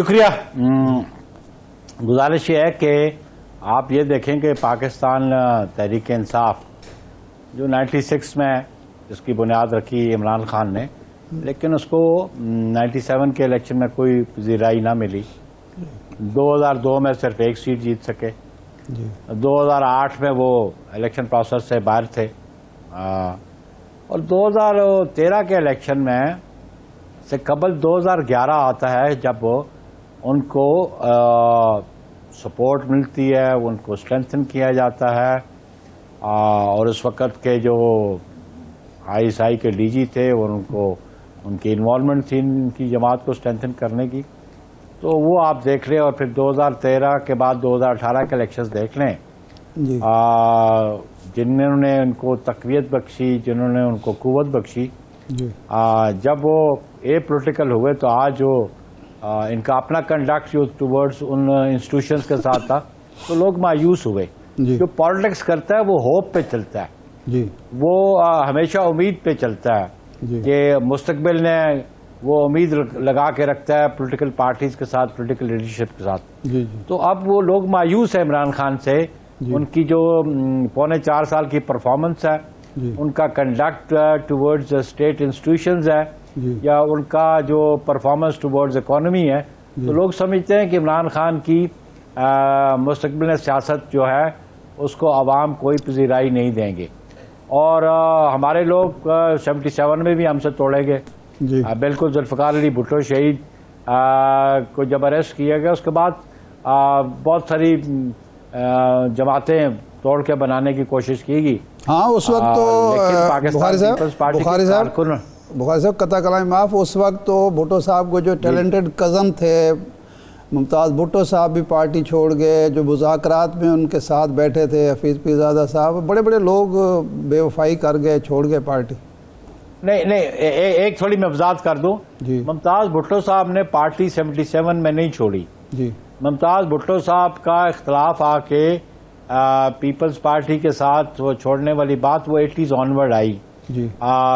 شکریہ. گزارش یہ ہے کہ آپ یہ دیکھیں کہ پاکستان تحریک انصاف جو 96 میں اس کی بنیاد رکھی عمران خان نے، لیکن اس کو 97 کے الیکشن میں کوئی پذیرائی نہ ملی. 2002 میں صرف ایک سیٹ جیت سکے. 2008 میں وہ الیکشن پروسیس سے باہر تھے، اور 2013 کے الیکشن میں سے قبل 2011 آتا ہے جب ان کو سپورٹ ملتی ہے، ان کو اسٹرینتھن کیا جاتا ہے. اور اس وقت کے جو ISI کے DG تھے اور ان کی انوالومنٹ تھی ان کی جماعت کو اسٹرینتھن کرنے کی، تو وہ آپ دیکھ لیں. اور پھر 2013 کے بعد 2018 کے الیکشنز دیکھ لیں، جنہوں نے ان کو تقویت بخشی، جنہوں نے ان کو قوت بخشی. جب وہ پولیٹیکل ہوئے تو آج جو ان کا اپنا کنڈکٹ جو ٹورڈز ان انسٹیٹیوشنز کے ساتھ تھا تو لوگ مایوس ہوئے. جو پالیٹکس کرتا ہے وہ ہوپ پہ چلتا ہے، وہ ہمیشہ امید پہ چلتا ہے کہ مستقبل نے وہ امید لگا کے رکھتا ہے پولیٹیکل پارٹیز کے ساتھ، پولیٹیکل لیڈرشپ کے ساتھ. تو اب وہ لوگ مایوس ہیں عمران خان سے. ان کی جو 4.25 سال کی پرفارمنس ہے، ان کا کنڈکٹ ٹورڈز اسٹیٹ انسٹیٹیوشنز ہے، یا ان کا جو پرفارمنس ٹورڈز اکانومی ہے، تو لوگ سمجھتے ہیں کہ عمران خان کی مستقبل سیاست جو ہے اس کو عوام کوئی پذیرائی نہیں دیں گے. اور ہمارے لوگ 77 میں بھی ہم سے توڑے گئے. بالکل ذوالفقار علی بھٹو شہید کو جب اریسٹ کیا گیا اس کے بعد بہت ساری جماعتیں توڑ کے بنانے کی کوشش کی گئی. ہاں اس وقت تو بخاری صاحب قطع کلام معاف، اس وقت تو بھٹو صاحب کو جو ٹیلنٹڈ کزن تھے ممتاز بھٹو صاحب بھی پارٹی چھوڑ گئے. جو مذاکرات میں ان کے ساتھ بیٹھے تھے حفیظ پیرزادہ صاحب، بڑے بڑے لوگ بے وفائی کر گئے، چھوڑ گئے پارٹی. نہیں ایک تھوڑی میں وضاحت کر دوں. ممتاز بھٹو صاحب نے پارٹی 77 میں نہیں چھوڑی. ممتاز بھٹو صاحب کا اختلاف آ کے پیپلز پارٹی کے ساتھ وہ چھوڑنے والی بات وہ 80s آنورڈ آئی.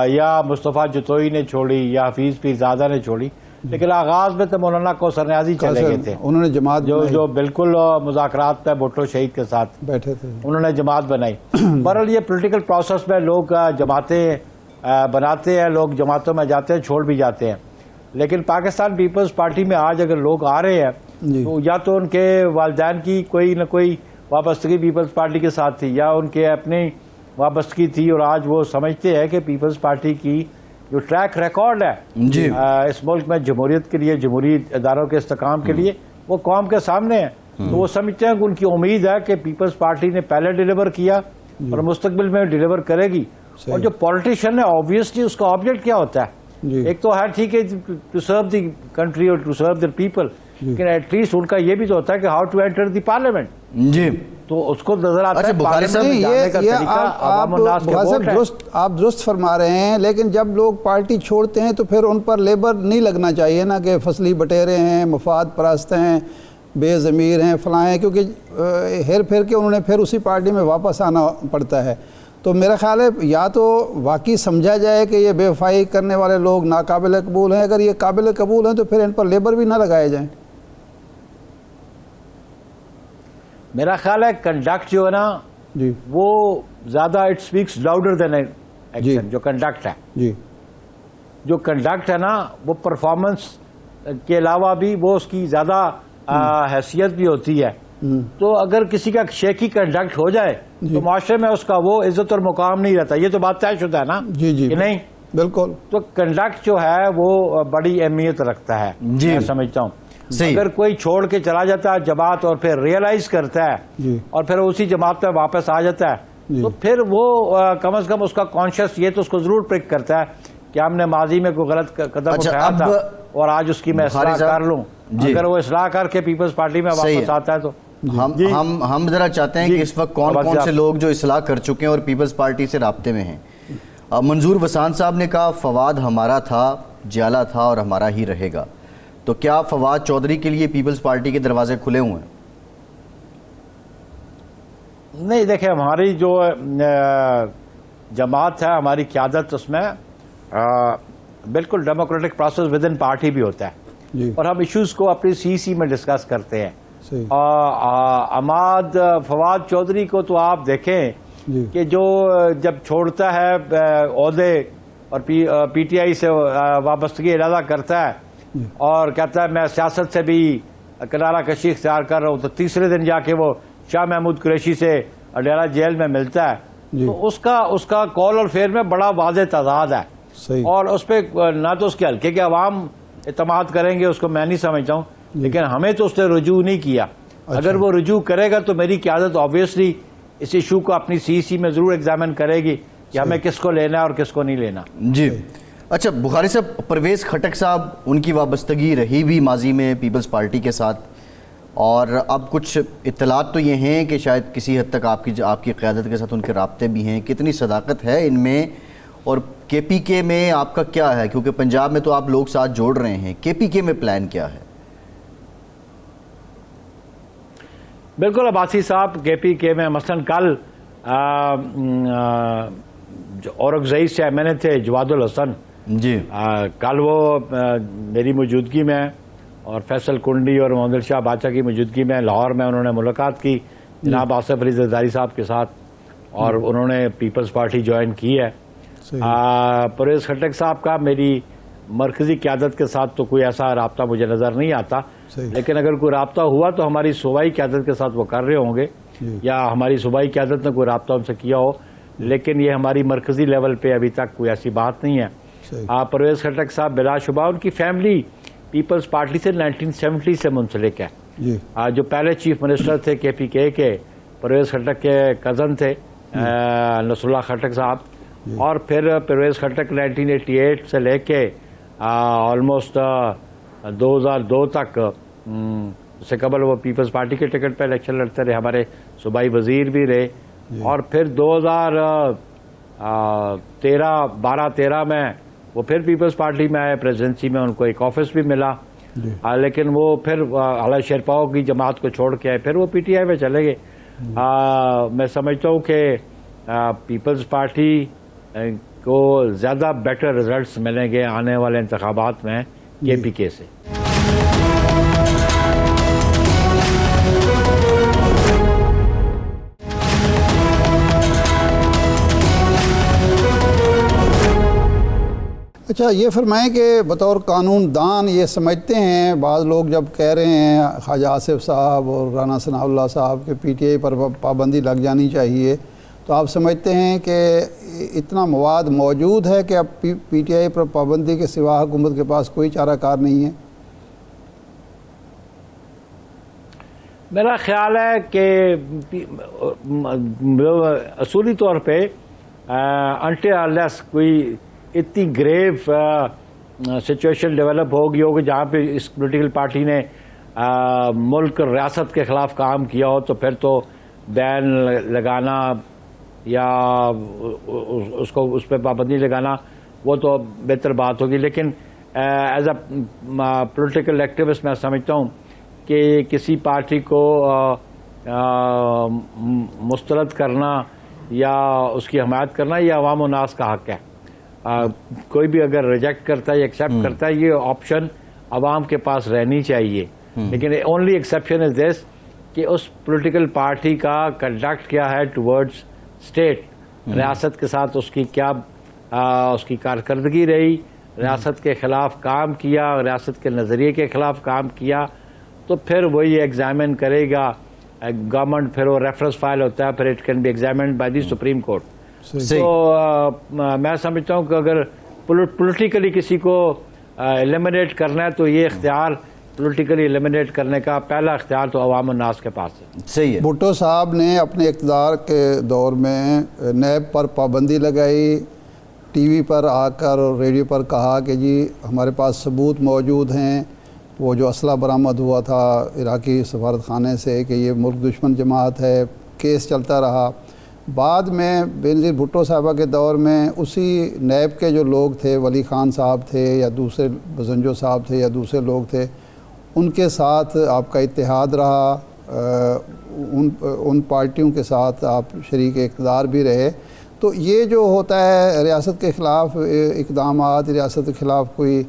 یا مصطفیٰ جتوئی نے چھوڑی یا حفیظ پیرزادہ نے چھوڑی، لیکن آغاز میں تو مولانا کوثر نیازی چلے گئے تھے. انہوں نے جماعت جو بالکل مذاکرات پہ بھٹو شہید کے ساتھ بیٹھے تھے، انہوں نے جماعت بنائی. بہرحال یہ پولیٹیکل پروسیس میں لوگ جماعتیں بناتے ہیں، لوگ جماعتوں میں جاتے ہیں، چھوڑ بھی جاتے ہیں. لیکن پاکستان پیپلز پارٹی میں آج اگر لوگ آ رہے ہیں تو یا تو ان کے والدین کی کوئی نہ کوئی وابستگی پیپلز پارٹی کے ساتھ تھی، یا ان کے اپنی وابستگی تھی، اور آج وہ سمجھتے ہیں کہ پیپلز پارٹی کی جو ٹریک ریکارڈ ہے اس ملک میں جمہوریت کے لیے، جمہوری اداروں کے استحکام کے لیے، وہ قوم کے سامنے ہے. تو وہ سمجھتے ہیں کہ ان کی امید ہے کہ پیپلز پارٹی نے پہلے ڈیلیور کیا اور مستقبل میں ڈیلیور کرے گی. اور جو پولیٹیشین ہے آبویسلی اس کا آبجیکٹ کیا ہوتا ہے؟ ایک تو ہے ٹھیک ہے ٹو سرو دی کنٹری اور ٹو سرو دی پیپل، لیکن ایٹ لیسٹ ان کا یہ بھی تو ہوتا ہے کہ how to enter the parliament. تو اس کو نظر آتا ہے آپ درست فرما رہے ہیں. لیکن جب لوگ پارٹی چھوڑتے ہیں تو پھر ان پر لیبر نہیں لگنا چاہیے نا کہ فصلی بٹیرے ہیں، مفاد پرست ہیں، بے ضمیر ہیں، فلاں ہیں، کیونکہ ہیر پھر کے انہوں نے پھر اسی پارٹی میں واپس آنا پڑتا ہے. تو میرا خیال ہے یا تو واقعی سمجھا جائے کہ یہ بے وفائی کرنے والے لوگ ناقابل قبول ہیں، اگر یہ قابل قبول ہیں تو پھر ان پر لیبر بھی نہ لگائے جائیں. میرا خیال ہے کنڈکٹ جو ہے نا وہ زیادہ it speaks louder than action. جو کنڈکٹ ہے جو کنڈکٹ ہے نا وہ پرفارمنس کے علاوہ بھی وہ اس کی زیادہ حیثیت بھی ہوتی ہے. تو اگر کسی کا شیکی کنڈکٹ ہو جائے تو معاشرے میں اس کا وہ عزت اور مقام نہیں رہتا. یہ تو بات طے شدہ ہے نا کہ نہیں؟ بالکل. تو کنڈکٹ جو ہے وہ بڑی اہمیت رکھتا ہے میں سمجھتا ہوں. اگر کوئی چھوڑ کے چلا جاتا ہے جماعت اور پھر ریئلائز کرتا ہے اور پھر اسی جماعت میں واپس آ جاتا ہے تو پھر وہ کم از کم اس کا کانشیس یہ تو اس کو ضرور پک کرتا ہے کہ ہم نے ماضی میں کوئی غلط قدم اٹھایا تھا اور آج اس کی میں اصلاح کر لوں. اگر وہ اصلاح کر کے پیپلز پارٹی میں واپس آتا ہے تو ہم ذرا چاہتے ہیں کہ اس وقت کون کون سے لوگ جو اصلاح کر چکے ہیں اور پیپلز پارٹی سے رابطے میں ہیں. منظور وسان صاحب نے کہا فواد ہمارا تھا، جیالہ تھا اور ہمارا ہی رہے گا. تو کیا فواد چودھری کے لیے پیپلز پارٹی کے دروازے کھلے ہوئے ہیں؟ نہیں دیکھیں، ہماری جو جماعت ہے، ہماری قیادت، اس میں بالکل democratic process with in party بھی ہوتا ہے. جی اور ہم ایشوز کو اپنی CEC میں ڈسکس کرتے ہیں. صحیح عماد فواد چودھری کو تو آپ دیکھیں جی کہ جو جب چھوڑتا ہے عہدے اور PTI سے وابستگی ارادہ کرتا ہے جی اور کہتا ہے میں سیاست سے بھی کنارہ کشی اختیار کر رہا ہوں، تو تیسرے دن جا کے وہ شاہ محمود قریشی سے اڈیالہ جیل میں ملتا ہے. جی تو اس کا کال اور فیل میں بڑا واضح تضاد ہے. صحیح اور اس پہ نہ تو اس کے حلقے کے عوام اعتماد کریں گے، اس کو میں نہیں سمجھتا ہوں، لیکن ہمیں تو اس نے رجوع نہیں کیا. اگر وہ رجوع کرے گا تو میری قیادت آبویسلی اس ایشو کو اپنی CEC میں ضرور ایگزامن کرے گی کہ ہمیں کس کو لینا ہے اور کس کو نہیں لینا. جی اچھا بخاری صاحب، پرویز خٹک صاحب ان کی وابستگی رہی بھی ماضی میں پیپلز پارٹی کے ساتھ، اور اب کچھ اطلاعات تو یہ ہیں کہ شاید کسی حد تک آپ کی قیادت کے ساتھ ان کے رابطے بھی ہیں. کتنی صداقت ہے ان میں، اور KPK میں آپ کا کیا ہے؟ کیونکہ پنجاب میں تو آپ لوگ ساتھ جوڑ رہے ہیں، KPK میں پلان کیا ہے؟ بالکل عباسی صاحب، KPK میں مثلا کل اورکزئی سے MNA تھے جواد الحسن جی کل وہ میری موجودگی میں اور فیصل کنڈی اور محمد شاہ بادشاہ کی موجودگی میں لاہور میں انہوں نے ملاقات کی جناب آصف علی زرداری صاحب کے ساتھ، اور انہوں نے پیپلز پارٹی جوائن کی ہے. پرویز خٹک صاحب کا میری مرکزی قیادت کے ساتھ تو کوئی ایسا رابطہ مجھے نظر نہیں آتا، لیکن اگر کوئی رابطہ ہوا تو ہماری صوبائی قیادت کے ساتھ وہ کر رہے ہوں گے، یا ہماری صوبائی قیادت نے کوئی رابطہ ان سے کیا ہو، لیکن یہ ہماری مرکزی لیول پہ ابھی تک کوئی ایسی بات نہیں ہے. پرویز خٹک صاحب بلا شبہ ان کی فیملی پیپلز پارٹی سے 1970 سے منسلک ہے. جو پہلے چیف منسٹر تھے KPK کے پرویز خٹک کے کزن تھے نصر اللہ خٹک صاحب، اور پھر پرویز خٹک 1988 سے لے کے آلموسٹ 2002 تک اس سے قبل وہ پیپلز پارٹی کے ٹکٹ پہ الیکشن لڑتے رہے، ہمارے صوبائی وزیر بھی رہے، اور پھر 2013 میں وہ پھر پیپلز پارٹی میں آئے، پریزیڈنسی میں ان کو ایک آفس بھی ملا، لیکن وہ پھر اعلی شیرپاؤ کی جماعت کو چھوڑ کے آئے، پھر وہ PTI میں چلے گئے. میں سمجھتا ہوں کہ پیپلز پارٹی کو زیادہ بیٹر ریزلٹس ملیں گے آنے والے انتخابات میں KPK سے. اچھا یہ فرمائیں کہ بطور قانون دان یہ سمجھتے ہیں بعض لوگ جب کہہ رہے ہیں خواجہ آصف صاحب اور رانا ثناء اللہ صاحب کے PTI پر پابندی لگ جانی چاہیے، تو آپ سمجھتے ہیں کہ اتنا مواد موجود ہے کہ اب PTI پر پابندی کے سوا حکومت کے پاس کوئی چارہ کار نہیں ہے؟ میرا خیال ہے کہ اصولی طور پہ until unless کوئی اتنی گریو سچویشن ڈیولپ ہوگی جہاں پہ اس پولیٹیکل پارٹی نے ملک ریاست کے خلاف کام کیا ہو، تو پھر تو بین لگانا یا اس پہ پابندی لگانا وہ تو بہتر بات ہوگی. لیکن ایز اے پولیٹیکل ایکٹیوسٹ میں سمجھتا ہوں کہ کسی پارٹی کو مسترد کرنا یا اس کی حمایت کرنا یہ عوام و ناس کا حق ہے. کوئی بھی اگر ریجیکٹ کرتا ہے یا ایکسیپٹ کرتا ہے، یہ آپشن عوام کے پاس رہنی چاہیے. لیکن اونلی ایکسیپشن از دس کہ اس پولیٹیکل پارٹی کا کنڈکٹ کیا ہے ٹورڈز اسٹیٹ، ریاست کے ساتھ اس کی کیا اس کی کارکردگی رہی، ریاست کے خلاف کام کیا، ریاست کے نظریے کے خلاف کام کیا، تو پھر وہی ایگزامن کرے گا گورنمنٹ. پھر وہ ریفرنس فائل ہوتا ہے، پھر it can be examined by the supreme court. تو میں سمجھتا ہوں کہ اگر پولیٹیکلی کسی کو ایلیمنیٹ کرنا ہے تو یہ اختیار پولیٹیکلی ایلیمنیٹ کرنے کا پہلا اختیار تو عوام الناس کے پاس ہے. صحیح ہے. بھٹو صاحب نے اپنے اقتدار کے دور میں نیب پر پابندی لگائی، ٹی وی پر آ کر اور ریڈیو پر کہا کہ جی ہمارے پاس ثبوت موجود ہیں، وہ جو اسلحہ برآمد ہوا تھا عراقی سفارت خانے سے کہ یہ ملک دشمن جماعت ہے، کیس چلتا رہا. بعد میں بینظیر بھٹو صاحبہ کے دور میں اسی نیب کے جو لوگ تھے، ولی خان صاحب تھے یا دوسرے بزنجو صاحب تھے یا دوسرے لوگ تھے، ان کے ساتھ آپ کا اتحاد رہا، ان پارٹیوں کے ساتھ آپ شریک اقتدار بھی رہے. تو یہ جو ہوتا ہے ریاست کے خلاف اقدامات، ریاست کے خلاف کوئی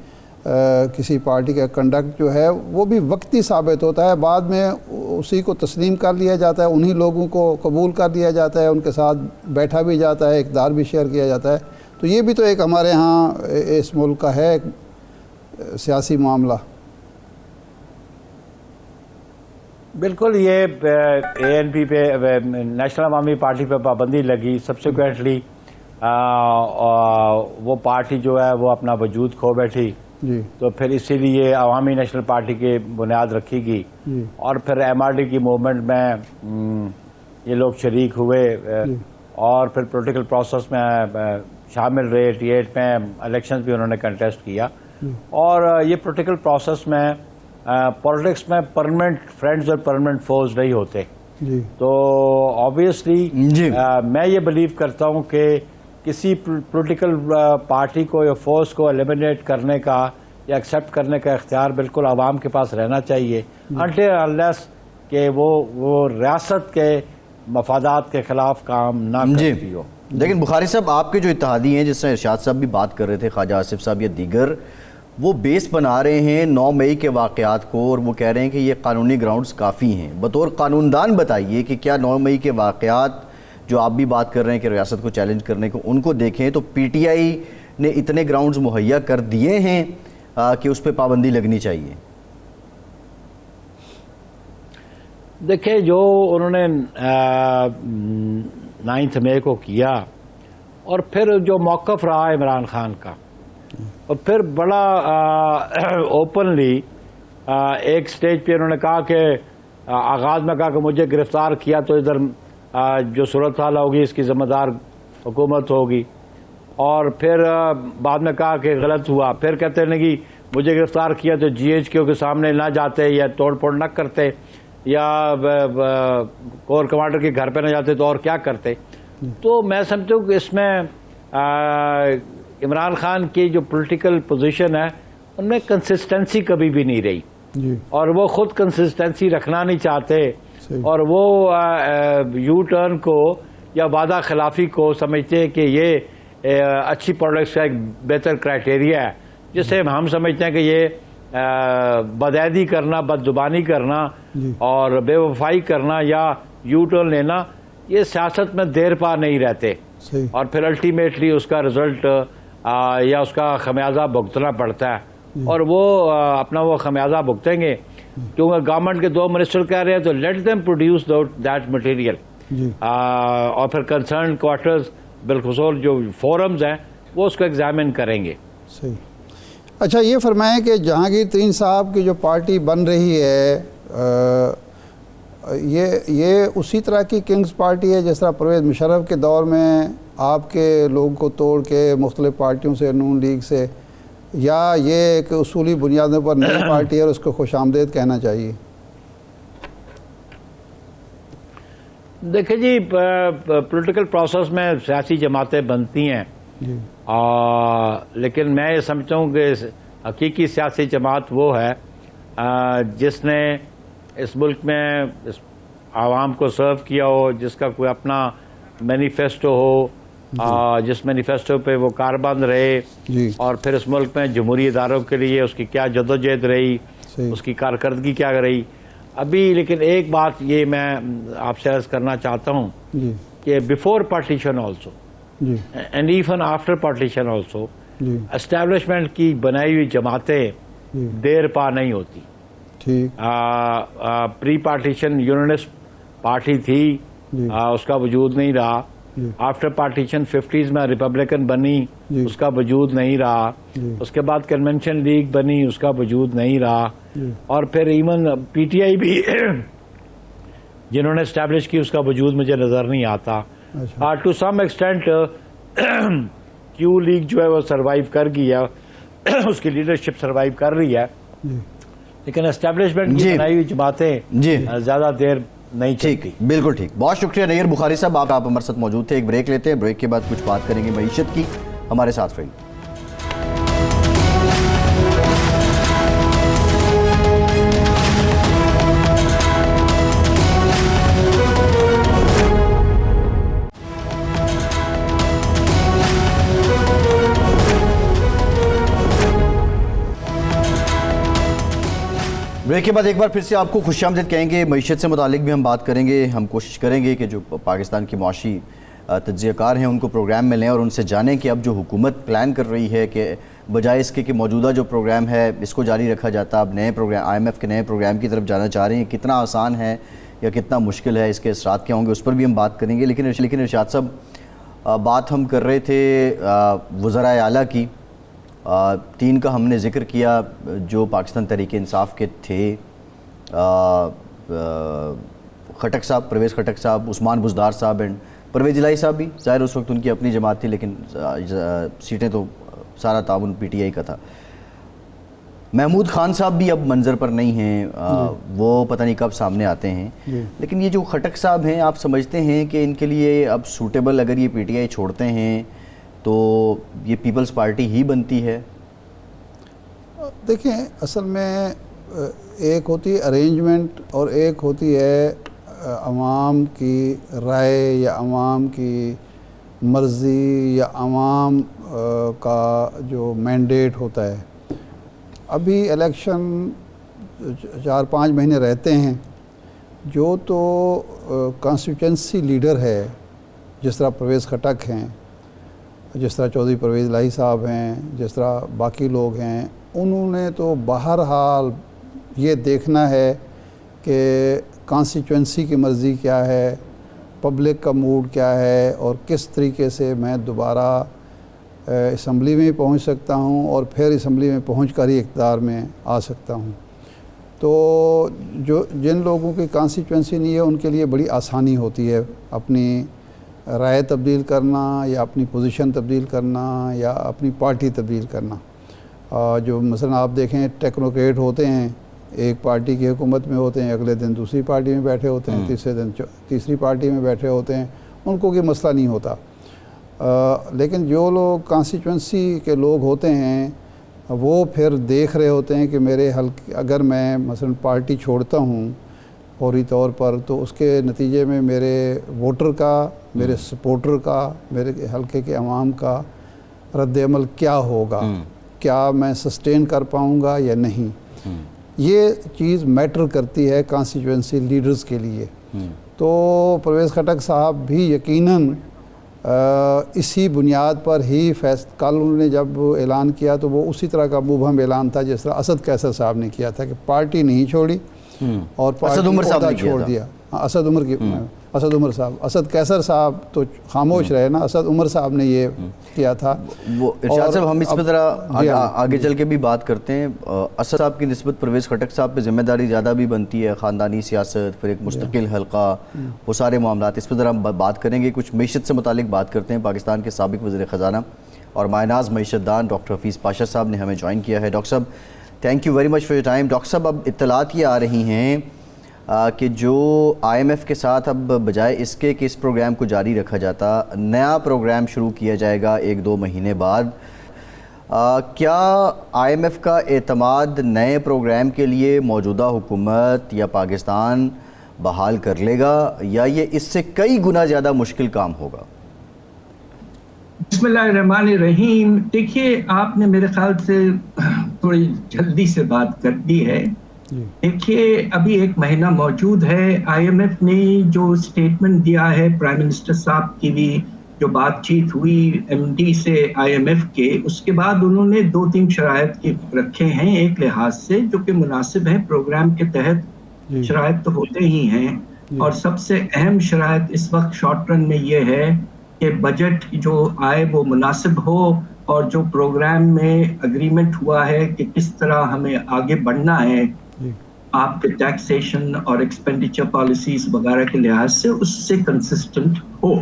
کسی پارٹی کا کنڈکٹ جو ہے وہ بھی وقتی ثابت ہوتا ہے، بعد میں اسی کو تسلیم کر لیا جاتا ہے، انہی لوگوں کو قبول کر لیا جاتا ہے، ان کے ساتھ بیٹھا بھی جاتا ہے، اقتدار بھی شیئر کیا جاتا ہے. تو یہ بھی تو ایک ہمارے ہاں اس ملک کا ہے ایک سیاسی معاملہ. بالکل. یہ اے این پی پہ نیشنل عوامی پارٹی پہ پابندی لگی، سبسیکوینٹلی وہ پارٹی جو ہے وہ اپنا وجود کھو بیٹھی. جی تو پھر اسی لیے عوامی نیشنل پارٹی کی بنیاد رکھی گئی، اور پھر ایم آر ڈی کی موومنٹ میں یہ لوگ شریک ہوئے، اور پھر پولیٹیکل پروسیس میں شامل رہے. 88 میں الیکشنز بھی انہوں نے کنٹیسٹ کیا، اور یہ پولیٹیکل پروسیس میں پالیٹکس میں پرماننٹ فرینڈز اور پرماننٹ فوز نہیں ہوتے. جی تو آبویسلی جی میں یہ بلیو کرتا ہوں کہ کسی پولیٹیکل پارٹی کو یا فورس کو ایلیمنیٹ کرنے کا یا ایکسیپٹ کرنے کا اختیار بالکل عوام کے پاس رہنا چاہیے، انٹل انلیس کہ وہ ریاست کے مفادات کے خلاف کام نہ کرتی ہو. لیکن بخاری صاحب، آپ کے جو اتحادی ہیں، جس سے ارشاد صاحب بھی بات کر رہے تھے، خواجہ آصف صاحب یا دیگر، وہ بیس بنا رہے ہیں 9 مئی کے واقعات کو، اور وہ کہہ رہے ہیں کہ یہ قانونی گراؤنڈز کافی ہیں. بطور قانون دان بتائیے کہ کیا 9 مئی کے واقعات جو آپ بھی بات کر رہے ہیں کہ ریاست کو چیلنج کرنے کو، ان کو دیکھیں تو پی ٹی آئی نے اتنے گراؤنڈز مہیا کر دیے ہیں کہ اس پہ پابندی لگنی چاہیے؟ دیکھیں، جو انہوں نے 9 مئی کو کیا، اور پھر جو موقف رہا عمران خان کا، اور پھر بڑا اوپنلی ایک سٹیج پہ انہوں نے کہا کہ آغاز میں کہا کہ مجھے گرفتار کیا تو ادھر جو صورتحال ہوگی اس کی ذمہ دار حکومت ہوگی، اور پھر بعد میں کہا کہ غلط ہوا. پھر کہتے ہیں کہ مجھے گرفتار کیا تو جی ایچ کیو کے سامنے نہ جاتے یا توڑ پھوڑ نہ کرتے، یا کور کمانڈر کے گھر پہ نہ جاتے تو اور کیا کرتے. تو میں سمجھتا ہوں کہ اس میں عمران خان کی جو پولیٹیکل پوزیشن ہے ان میں کنسسٹنسی کبھی بھی نہیں رہی، اور وہ خود کنسسٹنسی رکھنا نہیں چاہتے، اور وہ یو ٹرن کو یا وعدہ خلافی کو سمجھتے ہیں کہ یہ اچھی پالیٹکس کا ایک بہتر کرائٹیریا ہے، جسے ہم سمجھتے ہیں کہ یہ بدعیدی کرنا، بد زبانی کرنا اور بے وفائی کرنا یا یو ٹرن لینا، یہ سیاست میں دیر پا نہیں رہتے، اور پھر الٹیمیٹلی اس کا رزلٹ یا اس کا خمیازہ بھگتنا پڑتا ہے. اور وہ اپنا وہ خمیازہ بھگتیں گے، کیونکہ گورنمنٹ کے 2 منسٹر کہہ رہے ہیں تو let them produce that material. اور پھر کنسرن کوارٹرز بالخصوص جو فورمز ہیں وہ اس کو ایگزامن کریں گے. صحیح. اچھا، یہ فرمائیں کہ جہانگیر ترین صاحب کی جو پارٹی بن رہی ہے، یہ اسی طرح کی کنگز پارٹی ہے جس طرح پرویز مشرف کے دور میں آپ کے لوگوں کو توڑ کے مختلف پارٹیوں سے، نون لیگ سے، یا یہ ایک اصولی بنیادوں پر نئی پارٹی ہے اور اس کو خوش آمدید کہنا چاہیے؟ دیکھیں جی، پولیٹیکل پروسیس میں سیاسی جماعتیں بنتی ہیں، لیکن میں یہ سمجھتا ہوں کہ حقیقی سیاسی جماعت وہ ہے جس نے اس ملک میں عوام کو سرو کیا ہو، جس کا کوئی اپنا مینیفیسٹو ہو، جس مینیفیسٹو پہ وہ کاربند رہے، اور پھر اس ملک میں جمہوری اداروں کے لیے اس کی کیا جدوجہد رہی، اس کی کارکردگی کیا رہی. ابھی لیکن ایک بات یہ میں آپ سے عرض کرنا چاہتا ہوں کہ before partition also and even after partition also, establishment کی بنائی ہوئی جماعتیں دیر پا نہیں ہوتی. پری پارٹیشن یونینسٹ پارٹی تھی، اس کا وجود نہیں رہا. آفٹر پارٹیشن 50s میں ریپبلکن بنی، اس کا وجود نہیں رہا. اس کے بعد کنونشن لیگ بنی، اس کا وجود نہیں رہا. اور پھر ایون پی ٹی آئی بھی جنہوں نے اسٹیبلش کی، اس کا وجود مجھے نظر نہیں آتا. To some extent Q League جو ہے وہ سروائیو کر گئی ہے، اس کی لیڈرشپ سروائیو کر رہی ہے، لیکن اسٹیبلشمنٹ کی بنائی ہوئی جماعتیں زیادہ دیر نہیں چلتی. بالکل ٹھیک. بہت شکریہ نیئر بخاری صاحب، آپ ہمارے ساتھ موجود تھے. ایک بریک لیتے ہیں، بریک کے بعد کچھ بات کریں گے معیشت کی. ہمارے ساتھ رہیے. بریک کے بعد ایک بار پھر سے آپ کو خوش آمدید کہیں گے. معیشت سے متعلق بھی ہم بات کریں گے. ہم کوشش کریں گے کہ جو پاکستان کی معاشی تجزیہ کار ہیں ان کو پروگرام میں لیں اور ان سے جانیں کہ اب جو حکومت پلان کر رہی ہے کہ بجائے اس کے کہ موجودہ جو پروگرام ہے اس کو جاری رکھا جاتا، اب نئے پروگرام IMF کے نئے پروگرام کی طرف جانا چاہ رہے ہیں، کتنا آسان ہے یا کتنا مشکل ہے، اس کے اثرات کیا ہوں گے، اس پر بھی ہم بات کریں گے. لیکن ارشاد صاحب، بات ہم کر رہے تھے وزرائے اعلیٰ کی. 3 کا ہم نے ذکر کیا جو پاکستان تحریک انصاف کے تھے، خٹک صاحب، پرویز خٹک صاحب، عثمان بزدار صاحب اینڈ پرویز الہی صاحب بھی. ظاہر اس وقت ان کی اپنی جماعت تھی لیکن سیٹیں تو سارا تعاون PTI کا تھا. محمود خان صاحب بھی اب منظر پر نہیں ہیں، وہ پتہ نہیں کب سامنے آتے ہیں. لیکن یہ جو خٹک صاحب ہیں، آپ سمجھتے ہیں کہ ان کے لیے اب سوٹیبل، اگر یہ PTI چھوڑتے ہیں تو یہ پیپلز پارٹی ہی بنتی ہے؟ دیکھیں، اصل میں ایک ہوتی ہے ارینجمنٹ اور ایک ہوتی ہے عوام کی رائے یا عوام کی مرضی یا عوام کا جو مینڈیٹ ہوتا ہے. ابھی الیکشن 4-5 مہینے رہتے ہیں. جو تو کانسٹیٹوئنسی لیڈر ہے، جس طرح پرویز خٹک ہیں، جس طرح چودھری پرویز الہی صاحب ہیں، جس طرح باقی لوگ ہیں، انہوں نے تو بہرحال یہ دیکھنا ہے کہ کانسٹیٹوئنسی کی مرضی کیا ہے، پبلک کا موڈ کیا ہے، اور کس طریقے سے میں دوبارہ اسمبلی میں پہنچ سکتا ہوں اور پھر اسمبلی میں پہنچ کر ہی اقتدار میں آ سکتا ہوں. تو جن لوگوں کی کانسٹیٹوئنسی نہیں ہے ان کے لیے بڑی آسانی ہوتی ہے اپنی رائے تبدیل کرنا یا اپنی پوزیشن تبدیل کرنا یا اپنی پارٹی تبدیل کرنا. جو مثلا آپ دیکھیں ٹیکنوکریٹ ہوتے ہیں، ایک پارٹی کی حکومت میں ہوتے ہیں، اگلے دن دوسری پارٹی میں بیٹھے ہوتے ہیں، تیسرے دن تیسری پارٹی میں بیٹھے ہوتے ہیں، ان کو کوئی مسئلہ نہیں ہوتا. لیکن جو لوگ کانسٹیٹوئنسی کے لوگ ہوتے ہیں وہ پھر دیکھ رہے ہوتے ہیں کہ میرے حلقے، اگر میں مثلا پارٹی چھوڑتا ہوں فوری طور پر، تو اس کے نتیجے میں میرے ووٹر کا، میرے سپورٹر کا، میرے حلقے کے عوام کا رد عمل کیا ہوگا، کیا میں سسٹین کر پاؤں گا یا نہیں. یہ چیز میٹر کرتی ہے کانسٹیٹوئنسی لیڈرز کے لیے. تو پرویز خٹک صاحب بھی یقیناً اسی بنیاد پر ہی کل انہوں نے جب اعلان کیا تو وہ اسی طرح کا مبہم اعلان تھا جس طرح اسد کیسر صاحب نے کیا تھا کہ پارٹی نہیں چھوڑی اور اسد عمر صاحب نے چھوڑ دیا. اسد عمر صاحب، اسد کیسر صاحب تو خاموش رہے نا، اسد عمر صاحب نے یہ کیا تھا. وہ ارشاد صاحب، ہم اس پہ ذرا آگے چل کے بھی بات کرتے ہیں. اسد صاحب کی نسبت پرویز خٹک صاحب پہ ذمہ داری زیادہ بھی بنتی ہے، خاندانی سیاست، پھر ایک مستقل حلقہ، وہ سارے معاملات، اس پہ ذرا ہم بات کریں گے. کچھ معیشت سے متعلق بات کرتے ہیں. پاکستان کے سابق وزیر خزانہ اور مائناز معیشت دان ڈاکٹر حفیظ پاشا صاحب نے ہمیں جوائن کیا ہے. ڈاکٹر صاحب، thank you very much for your time. Doctor صاحب، اب اطلاعات یہ آ رہی ہیں کہ جو IMF کے ساتھ اب بجائے اس کے کہ اس پروگرام کو جاری رکھا جاتا، نیا پروگرام شروع کیا جائے گا 1-2 مہینے بعد. کیا IMF کا اعتماد نئے پروگرام کے لیے موجودہ حکومت یا پاکستان بحال کر لے گا یا یہ اس سے کئی گنا زیادہ مشکل کام ہوگا؟ بسم اللہ الرحمن الرحیم. دیکھیے، آپ نے میرے خیال سے تھوڑی جلدی سے بات کر دی ہے. دیکھیے، ابھی 1 مہینہ موجود ہے. IMF نے جو سٹیٹمنٹ دیا ہے، پرائم منسٹر صاحب کی بھی جو بات چیت ہوئی MD سے IMF کے، اس کے بعد انہوں نے 2-3 شرائط رکھے ہیں ایک لحاظ سے جو کہ مناسب ہے. پروگرام کے تحت شرائط تو ہوتے ہی ہیں، اور سب سے اہم شرائط اس وقت شارٹ رن میں یہ ہے کہ بجٹ جو آئے وہ مناسب ہو، اور جو پروگرام میں اگریمنٹ ہوا ہے کہ کس طرح ہمیں آگے بڑھنا ہے آپ کے ٹیکسیشن اور ایکسپینڈیچر پالیسیز وغیرہ کے لحاظ سے، اس سے کنسسٹنٹ ہو.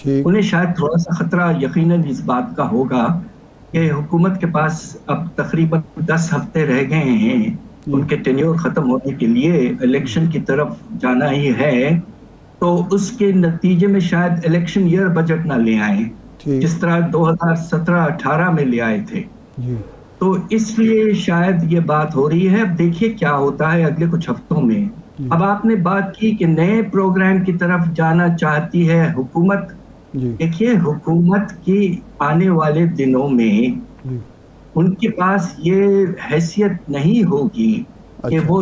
انہیں شاید تھوڑا سا خطرہ یقیناً اس بات کا ہوگا کہ حکومت کے پاس اب تقریباً 10 ہفتے رہ گئے ہیں ان کے ٹینیور ختم ہونے کے لیے، الیکشن کی طرف جانا ہی ہے. تو اس کے نتیجے میں شاید الیکشن ایئر بجٹ نہ لے آئیں جس طرح 2017-18 میں لے آئے تھے. تو اس لیے شاید یہ بات ہو رہی ہے. اب دیکھیے کیا ہوتا ہے اگلے کچھ ہفتوں میں. اب آپ نے بات کی کہ نئے پروگرام کی طرف جانا چاہتی ہے حکومت. دیکھیے، حکومت کی آنے والے دنوں میں ان کے پاس یہ حیثیت نہیں ہوگی کہ وہ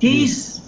30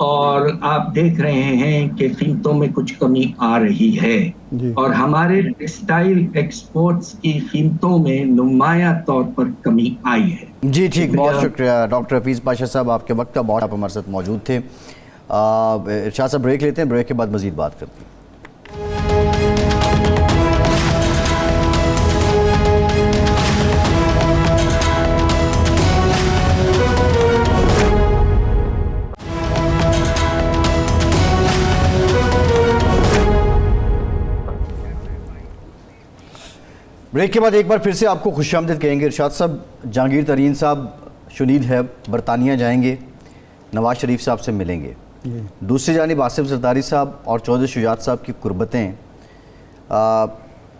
اور آپ دیکھ رہے ہیں کہ قیمتوں میں کچھ کمی آ رہی ہے اور ہمارے ٹیکسٹائل ایکسپورٹس کی قیمتوں میں نمایاں طور پر کمی آئی ہے. جی ٹھیک، بہت شکریہ ڈاکٹر حفیظ پاشا صاحب، آپ کے وقت کا بہت آپ ہمارے ساتھ موجود تھے. ارشاد صاحب بریک لیتے ہیں، بریک کے بعد مزید بات کرتے ہیں. بریک کے بعد ایک بار پھر سے آپ کو خوش آمدید کہیں گے. ارشاد صاحب، جہانگیر ترین صاحب شنید ہے برطانیہ جائیں گے، نواز شریف صاحب سے ملیں گے. دوسری جانب آصف زرداری صاحب اور چودھری شجاعت صاحب کی قربتیں،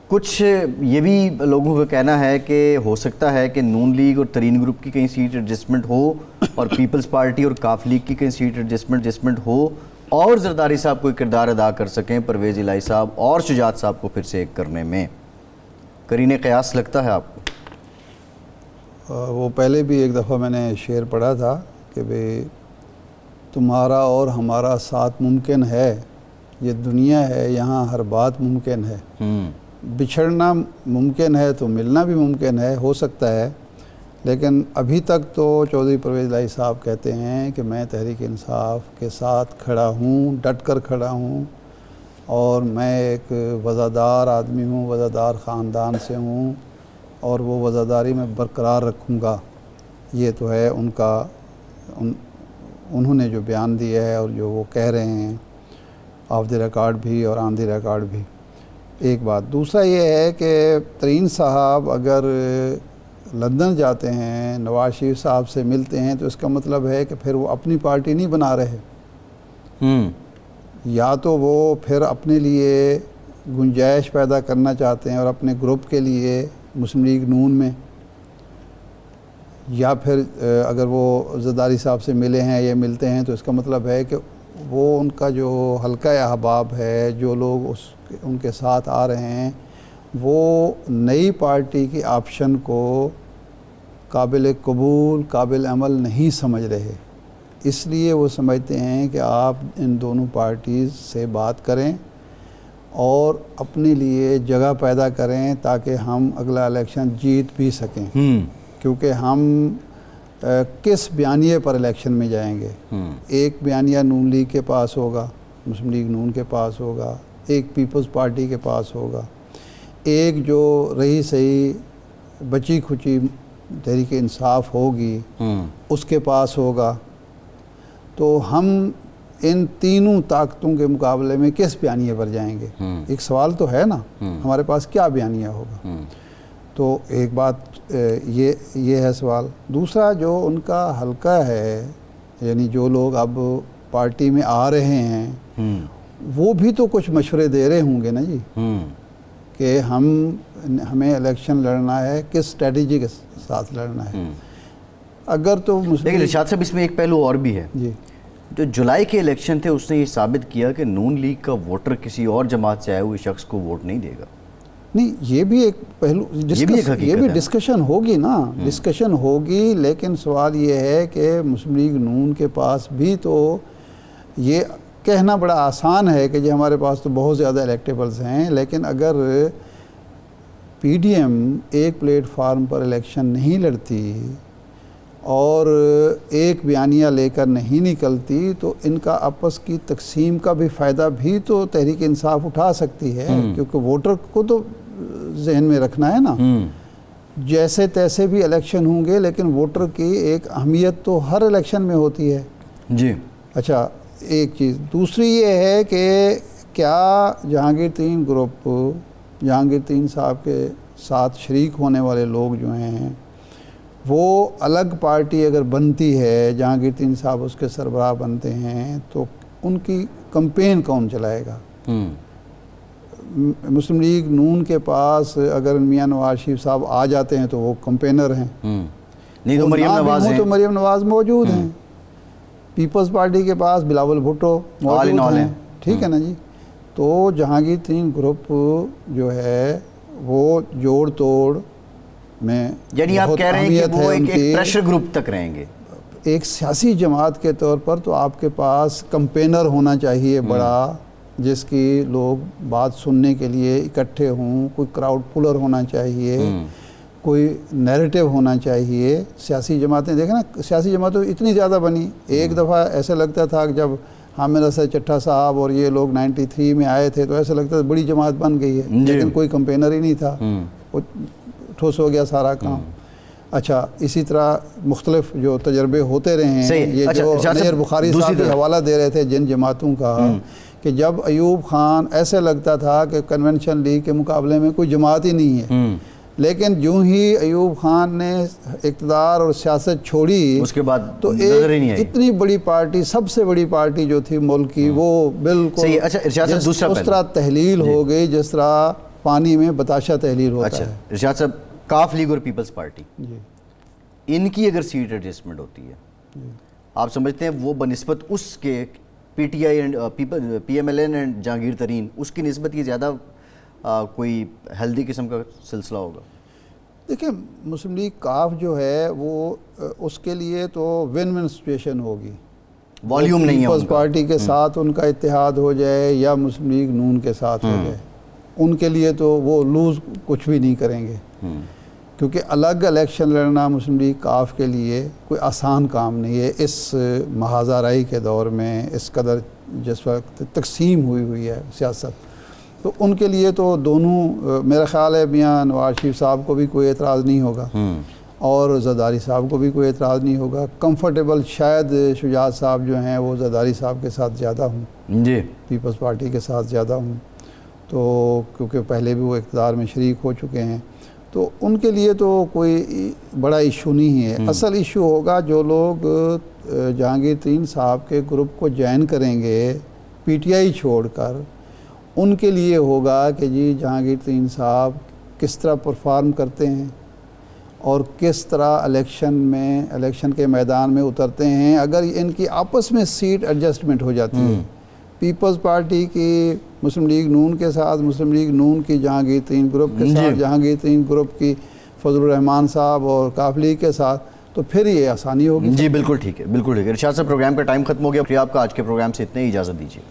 کچھ یہ بھی لوگوں کا کہنا ہے کہ ہو سکتا ہے کہ نون لیگ اور ترین گروپ کی کہیں سیٹ ایڈجسٹمنٹ ہو اور پیپلز پارٹی اور کاف لیگ کی کہیں سیٹ ایڈجسٹمنٹ ہو اور زرداری صاحب کوئی کردار ادا کر سکیں پرویز الہی صاحب اور شجاعت صاحب کو پھر سے ایک کرنے میں. قرین قیاس لگتا ہے آپ کو؟ وہ پہلے بھی ایک دفعہ میں نے شعر پڑھا تھا کہ بھئی تمہارا اور ہمارا ساتھ ممکن ہے، یہ دنیا ہے یہاں ہر بات ممکن ہے. بچھڑنا ممکن ہے تو ملنا بھی ممکن ہے، ہو سکتا ہے. لیکن ابھی تک تو چودھری پرویز الہی صاحب کہتے ہیں کہ میں تحریک انصاف کے ساتھ کھڑا ہوں، ڈٹ کر کھڑا ہوں، اور میں ایک وزادار آدمی ہوں، وزادار خاندان سے ہوں، اور وہ وزاداری میں برقرار رکھوں گا. یہ تو ہے ان کا، انہوں نے جو بیان دیا ہے اور جو وہ کہہ رہے ہیں آف دی ریکارڈ بھی اور آن دی ریکارڈ بھی. ایک بات. دوسرا یہ ہے کہ ترین صاحب اگر لندن جاتے ہیں، نواز شریف صاحب سے ملتے ہیں، تو اس کا مطلب ہے کہ پھر وہ اپنی پارٹی نہیں بنا رہے. یا تو وہ پھر اپنے لیے گنجائش پیدا کرنا چاہتے ہیں اور اپنے گروپ کے لیے مسلم لیگ نون میں، یا پھر اگر وہ زرداری صاحب سے ملے ہیں یا ملتے ہیں تو اس کا مطلب ہے کہ وہ ان کا جو حلقہ احباب ہے، جو لوگ ان کے ساتھ آ رہے ہیں، وہ نئی پارٹی کی آپشن کو قابل قبول، قابل عمل نہیں سمجھ رہے. اس لیے وہ سمجھتے ہیں کہ آپ ان دونوں پارٹیز سے بات کریں اور اپنے لیے جگہ پیدا کریں تاکہ ہم اگلا الیکشن جیت بھی سکیں. کیونکہ ہم کس بیانیے پر الیکشن میں جائیں گے؟ ایک بیانیہ نون لیگ کے پاس ہوگا، مسلم لیگ نون کے پاس ہوگا، ایک پیپلز پارٹی کے پاس ہوگا، ایک جو رہی صحیح بچی کھچی تحریک انصاف ہوگی اس کے پاس ہوگا. تو ہم ان تینوں طاقتوں کے مقابلے میں کس بیانیے پر جائیں گے؟ ایک سوال تو ہے نا، ہمارے پاس کیا بیانیہ ہوگا؟ تو ایک بات یہ ہے سوال. دوسرا جو ان کا حلقہ ہے، یعنی جو لوگ اب پارٹی میں آ رہے ہیں، وہ بھی تو کچھ مشورے دے رہے ہوں گے نا جی، کہ ہمیں الیکشن لڑنا ہے، کس اسٹریٹجی کے ساتھ لڑنا ہے. اگر تو لیکن ارشاد صاحب اس میں ایک پہلو اور بھی ہے. جی، جو جولائی کے الیکشن تھے اس نے یہ ثابت کیا کہ نون لیگ کا ووٹر کسی اور جماعت سے آئے ہوئے شخص کو ووٹ نہیں دے گا. نہیں، یہ بھی ایک پہلو، یہ بھی ڈسکشن ہوگی نا، ڈسکشن ہوگی. لیکن سوال یہ ہے کہ مسلم لیگ نون کے پاس بھی تو یہ کہنا بڑا آسان ہے کہ جی ہمارے پاس تو بہت زیادہ الیکٹیبلز ہیں، لیکن اگر پی ڈی ایم ایک پلیٹ فارم پر الیکشن نہیں لڑتی اور ایک بیانیہ لے کر نہیں نکلتی تو ان کا آپس کی تقسیم کا بھی فائدہ بھی تو تحریک انصاف اٹھا سکتی ہے. کیونکہ ووٹر کو تو ذہن میں رکھنا ہے نا، جیسے تیسے بھی الیکشن ہوں گے لیکن ووٹر کی ایک اہمیت تو ہر الیکشن میں ہوتی ہے. جی اچھا، ایک چیز. دوسری یہ ہے کہ کیا جہانگیر ترین گروپ، جہانگیر ترین صاحب کے ساتھ شریک ہونے والے لوگ جو ہیں، وہ الگ پارٹی اگر بنتی ہے، جہانگیر ترین صاحب اس کے سربراہ بنتے ہیں، تو ان کی کمپین کون چلائے گا؟ مسلم لیگ نون کے پاس اگر میاں نواز شریف صاحب آ جاتے ہیں تو وہ کمپینر ہیں، نہیں تو مریم نواز ہیں، تو مریم نواز موجود ہیں. پیپلز پارٹی کے پاس بلاول بھٹو موجود ہیں. ٹھیک ہے نا جی. تو جہانگیر ترین گروپ جو ہے وہ جوڑ توڑ میں، یعنی آپ کہہ رہے ہیں کہ وہ ایک پریشر گروپ تک رہیں گے. ایک سیاسی جماعت کے طور پر تو آپ کے پاس کمپینر ہونا چاہیے بڑا، جس کی لوگ بات سننے کے لیے اکٹھے ہوں، کوئی کراؤڈ پولر ہونا چاہیے، کوئی نیریٹو ہونا چاہیے۔ سیاسی جماعتیں دیکھیں نا، سیاسی جماعتیں اتنی زیادہ بنی، ایک دفعہ ایسے لگتا تھا کہ جب حامد اسد چٹھا صاحب اور یہ لوگ 93 میں آئے تھے تو ایسا لگتا تھا بڑی جماعت بن گئی ہے، لیکن کوئی کمپینر ہی نہیں تھا، وہ ٹھوس ہو گیا سارا کام۔ اچھا، اسی طرح مختلف جو تجربے ہوتے رہے ہیں، یہ جو نیر بخاری صاحب بھی حوالہ دے رہے تھے جن جماعتوں کا، کہ جب ایوب خان ایسے لگتا تھا کہ کنونشن لیگ کے مقابلے میں کوئی جماعت ہی نہیں ہے، لیکن جو ہی ایوب خان نے اقتدار اور سیاست چھوڑی اس کے بعد تو اتنی بڑی پارٹی، سب سے بڑی پارٹی جو تھی ملک کی، وہ بالکل اس طرح تحلیل ہو گئی جس طرح پانی میں بتاشا تحلیل ہوتا ہے۔ ارشاد صاحب، کاف لیگ اور پیپلز پارٹی، ان کی اگر سیٹ ایڈجسٹمنٹ ہوتی ہے، آپ سمجھتے ہیں وہ بنسبت اس کے P T I and P M L N and Jahangir Tareen, اس کی نسبت یہ زیادہ کوئی ہیلدی قسم کا سلسلہ ہوگا؟ دیکھیں، مسلم لیگ کاف جو ہے وہ اس کے لیے تو ون ون سچویشن ہوگی، والیوم نہیں ہے پیپلز پارٹی کے ساتھ ان کا اتحاد ہو جائے یا مسلم لیگ نون کے ساتھ ہو جائے، ان کے لیے تو وہ لوز کچھ بھی نہیں کریں گے، کیونکہ الگ الیکشن لڑنا مسلم لیگ کاف کے لیے کوئی آسان کام نہیں ہے اس محاذ آرائی کے دور میں، اس قدر جس وقت تقسیم ہوئی ہے سیاست۔ تو ان کے لیے تو دونوں، میرا خیال ہے میاں نواز شریف صاحب کو بھی کوئی اعتراض نہیں ہوگا اور زرداری صاحب کو بھی کوئی اعتراض نہیں ہوگا۔ کمفرٹیبل شاید شجاعت صاحب جو ہیں وہ زرداری صاحب کے ساتھ زیادہ ہوں، جی، پیپلز پارٹی کے ساتھ زیادہ ہوں، تو کیونکہ پہلے بھی وہ اقتدار میں شریک ہو چکے ہیں، تو ان کے لیے تو کوئی بڑا ایشو نہیں ہے۔ اصل ایشو ہوگا جو لوگ جہانگیر ترین صاحب کے گروپ کو جوائن کریں گے پی ٹی آئی چھوڑ کر، ان کے لیے ہوگا کہ جی جہانگیر ترین صاحب کس طرح پرفارم کرتے ہیں اور کس طرح الیکشن کے میدان میں اترتے ہیں۔ اگر ان کی آپس میں سیٹ ایڈجسٹمنٹ ہو جاتی ہے، پیپلز پارٹی کی مسلم لیگ نون کے ساتھ، مسلم لیگ نون کی جہانگیر ترین گروپ کے ساتھ، جہانگیر ترین گروپ کی فضل الرحمان صاحب اور کاف لیگ کے ساتھ، تو پھر یہ آسانی ہوگی۔ جی بالکل ٹھیک ہے، بالکل ٹھیک ہے۔ ارشاد صاحب، پروگرام کا ٹائم ختم ہو گیا، آپ کا آج کے پروگرام سے اتنے ہی اجازت دیجیے۔